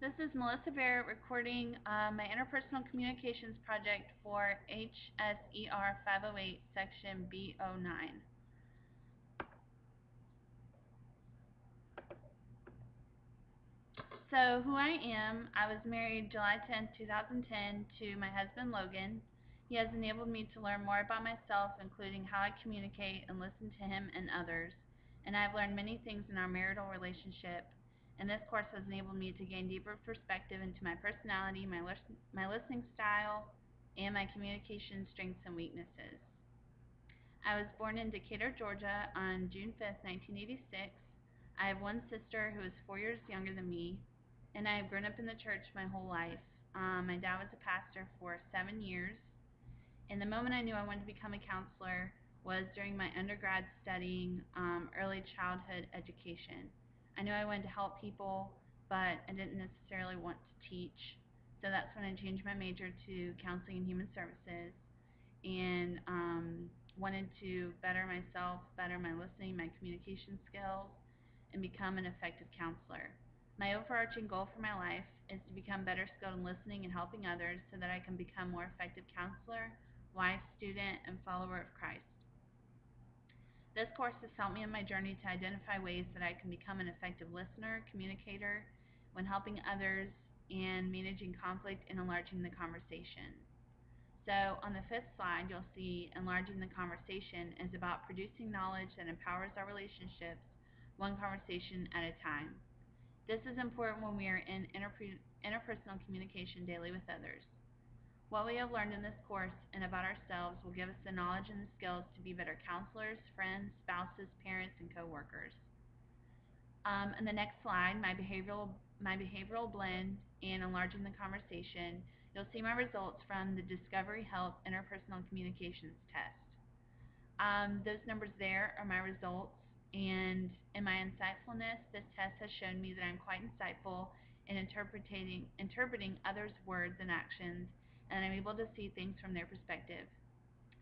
This is Melissa Barrett recording my interpersonal communications project for HSER 508 section B09. So who I am, I was married July 10, 2010 to my husband Logan. He has enabled me to learn more about myself, including how I communicate and listen to him and others. And I've learned many things in our marital relationship. And this course has enabled me to gain deeper perspective into my personality, my listening style, and my communication strengths and weaknesses. I was born in Decatur, Georgia on June 5, 1986. I have one sister who is 4 years younger than me, and I have grown up in the church my whole life. My dad was a pastor for 7 years, and the moment I knew I wanted to become a counselor was during my undergrad studying early childhood education. I knew I wanted to help people, but I didn't necessarily want to teach, so that's when I changed my major to counseling and human services, and wanted to better myself, better my listening, my communication skills, and become an effective counselor. My overarching goal for my life is to become better skilled in listening and helping others so that I can become a more effective counselor, wife, student, and follower of Christ. This course has helped me in my journey to identify ways that I can become an effective listener, communicator, when helping others, and managing conflict and enlarging the conversation. So on the fifth slide, you'll see enlarging the conversation is about producing knowledge that empowers our relationships, one conversation at a time. This is important when we are in interpersonal communication daily with others. What we have learned in this course and about ourselves will give us the knowledge and the skills to be better counselors, friends, spouses, parents, and co-workers. In the next slide, my behavioral blend and enlarging the conversation, you'll see my results from the Discovery Health Interpersonal Communications Test. Those numbers there are my results, and in my insightfulness, this test has shown me that I'm quite insightful in interpreting others' words and actions, and I'm able to see things from their perspective.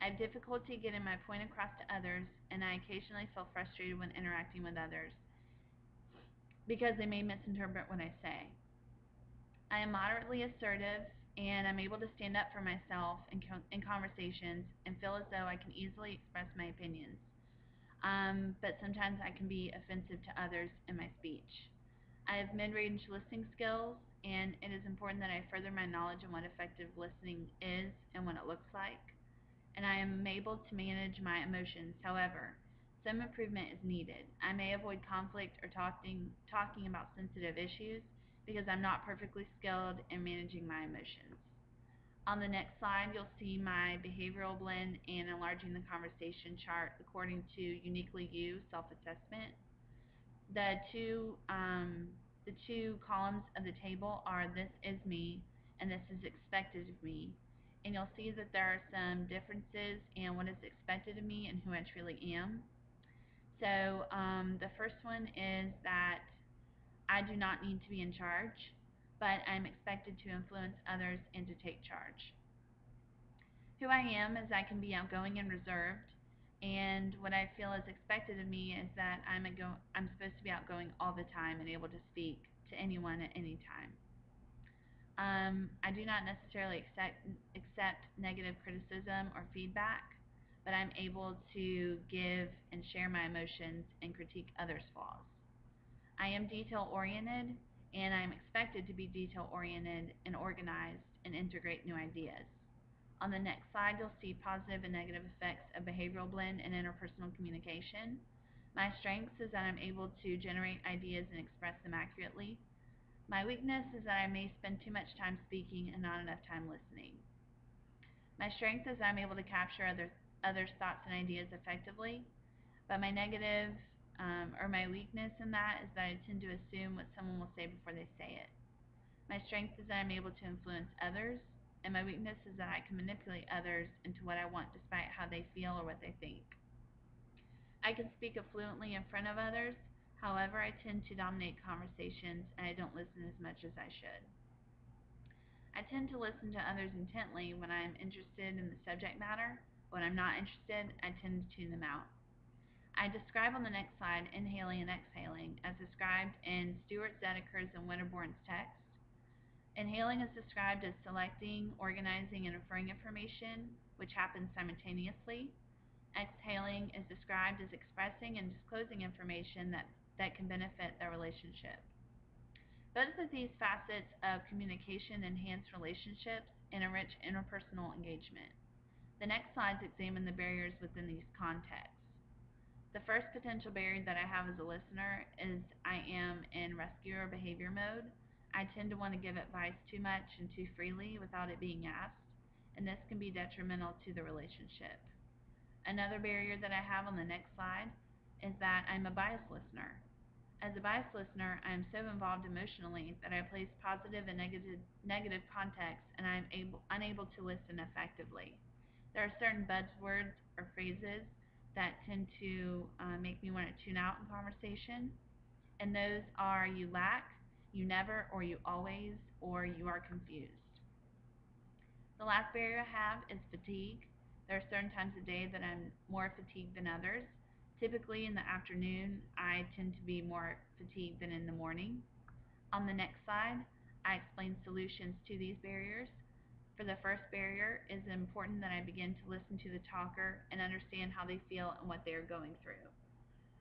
I have difficulty getting my point across to others, and I occasionally feel frustrated when interacting with others because they may misinterpret what I say. I am moderately assertive, and I'm able to stand up for myself in conversations and feel as though I can easily express my opinions. But sometimes I can be offensive to others in my speech. I have mid-range listening skills, and it is important that I further my knowledge on what effective listening is and what it looks like. And I am able to manage my emotions. However, some improvement is needed. I may avoid conflict or talking about sensitive issues because I'm not perfectly skilled in managing my emotions. On the next slide, you'll see my behavioral blend and enlarging the conversation chart according to Uniquely You self-assessment. The two columns of the table are this is me and this is expected of me. And you'll see that there are some differences in what is expected of me and who I truly am. So the first one is that I do not need to be in charge, but I'm expected to influence others and to take charge. Who I am is I can be outgoing and reserved, and what I feel is expected of me is that I'm supposed to be outgoing all the time and able to speak to anyone at any time. I do not necessarily accept negative criticism or feedback, but I'm able to give and share my emotions and critique others' flaws. I am detail-oriented, and I'm expected to be detail-oriented and organized and integrate new ideas. On the next slide, you'll see positive and negative effects of behavioral blend and interpersonal communication. My strengths is that I'm able to generate ideas and express them accurately. My weakness is that I may spend too much time speaking and not enough time listening. My strength is that I'm able to capture others' thoughts and ideas effectively, but my negative or my weakness in that is that I tend to assume what someone will say before they say it. My strength is that I'm able to influence others, and my weakness is that I can manipulate others into what I want despite how they feel or what they think. I can speak fluently in front of others, however, I tend to dominate conversations and I don't listen as much as I should. I tend to listen to others intently when I'm interested in the subject matter. When I'm not interested, I tend to tune them out. I describe on the next slide inhaling and exhaling as described in Stewart, Zedeker's, and Winterborn's text. Inhaling is described as selecting, organizing, and inferring information, which happens simultaneously. Exhaling is described as expressing and disclosing information that can benefit their relationship. Both of these facets of communication enhance relationships and enrich interpersonal engagement. The next slides examine the barriers within these contexts. The first potential barrier that I have as a listener is I am in rescuer behavior mode. I tend to want to give advice too much and too freely without it being asked, and this can be detrimental to the relationship. Another barrier that I have on the next slide is that I'm a biased listener. As a biased listener, I am so involved emotionally that I place positive and negative context, and I am unable to listen effectively. There are certain buzzwords or phrases that tend to make me want to tune out in conversation, and those are you lack, you never, or you always, or you are confused. The last barrier I have is fatigue. There are certain times of day that I'm more fatigued than others. Typically in the afternoon, I tend to be more fatigued than in the morning. On the next slide, I explain solutions to these barriers. For the first barrier, it is important that I begin to listen to the talker and understand how they feel and what they are going through.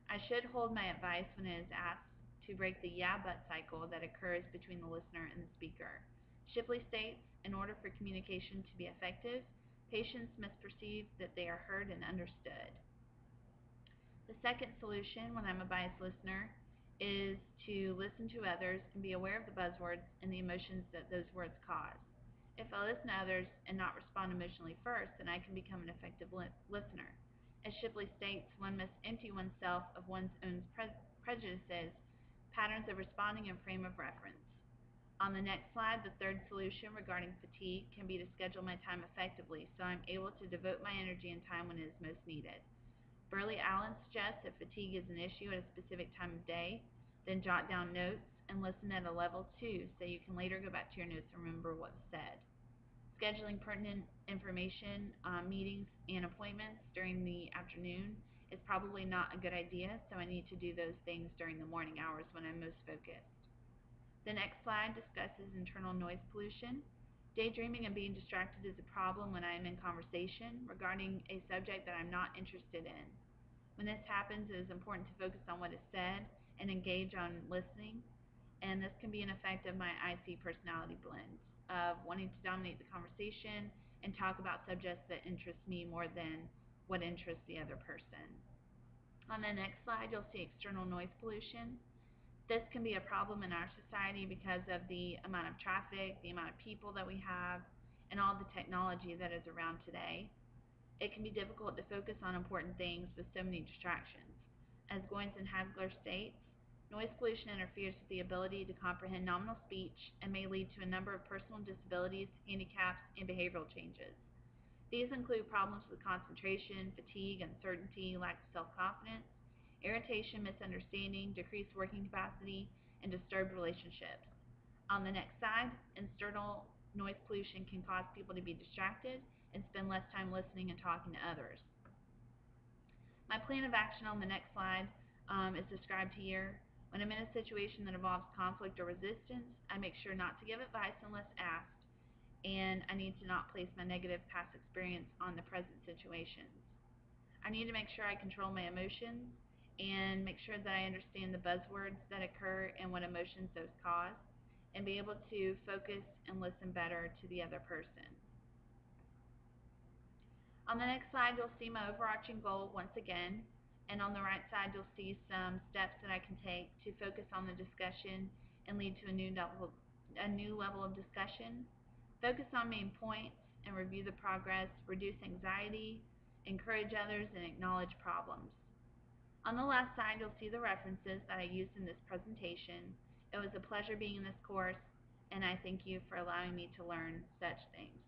I should hold my advice when it is asked to break the yeah but cycle that occurs between the listener and the speaker. Shipley states, in order for communication to be effective, patients must perceive that they are heard and understood. The second solution, when I'm a biased listener, is to listen to others and be aware of the buzzwords and the emotions that those words cause. If I listen to others and not respond emotionally first, then I can become an effective listener. As Shipley states, one must empty oneself of one's own prejudices, patterns of responding, and frame of reference. On the next slide, the third solution regarding fatigue can be to schedule my time effectively so I'm able to devote my energy and time when it is most needed. Burley Allen suggests that fatigue is an issue at a specific time of day, then jot down notes and listen at a level 2 so you can later go back to your notes and remember what was said. Scheduling pertinent information, meetings, and appointments during the afternoon is probably not a good idea, so I need to do those things during the morning hours when I'm most focused. The next slide discusses internal noise pollution. Daydreaming and being distracted is a problem when I am in conversation regarding a subject that I'm not interested in. When this happens, it is important to focus on what is said and engage on listening, and this can be an effect of my IC personality blend of wanting to dominate the conversation and talk about subjects that interest me more than what interests the other person. On the next slide, you'll see external noise pollution. This can be a problem in our society because of the amount of traffic, the amount of people that we have, and all the technology that is around today. It can be difficult to focus on important things with so many distractions. As Goins and Hagler states, noise pollution interferes with the ability to comprehend nominal speech and may lead to a number of personal disabilities, handicaps, and behavioral changes. These include problems with concentration, fatigue, uncertainty, lack of self-confidence, irritation, misunderstanding, decreased working capacity, and disturbed relationships. On the next slide, external noise pollution can cause people to be distracted and spend less time listening and talking to others. My plan of action on the next slide is described here. When I'm in a situation that involves conflict or resistance, I make sure not to give advice unless asked, and I need to not place my negative past experience on the present situations. I need to make sure I control my emotions and make sure that I understand the buzzwords that occur and what emotions those cause, and be able to focus and listen better to the other person. On the next slide, you'll see my overarching goal once again, and on the right side, you'll see some steps that I can take to focus on the discussion and lead to a new level of discussion. Focus on main points and review the progress, reduce anxiety, encourage others, and acknowledge problems. On the last side, you'll see the references that I used in this presentation. It was a pleasure being in this course, and I thank you for allowing me to learn such things.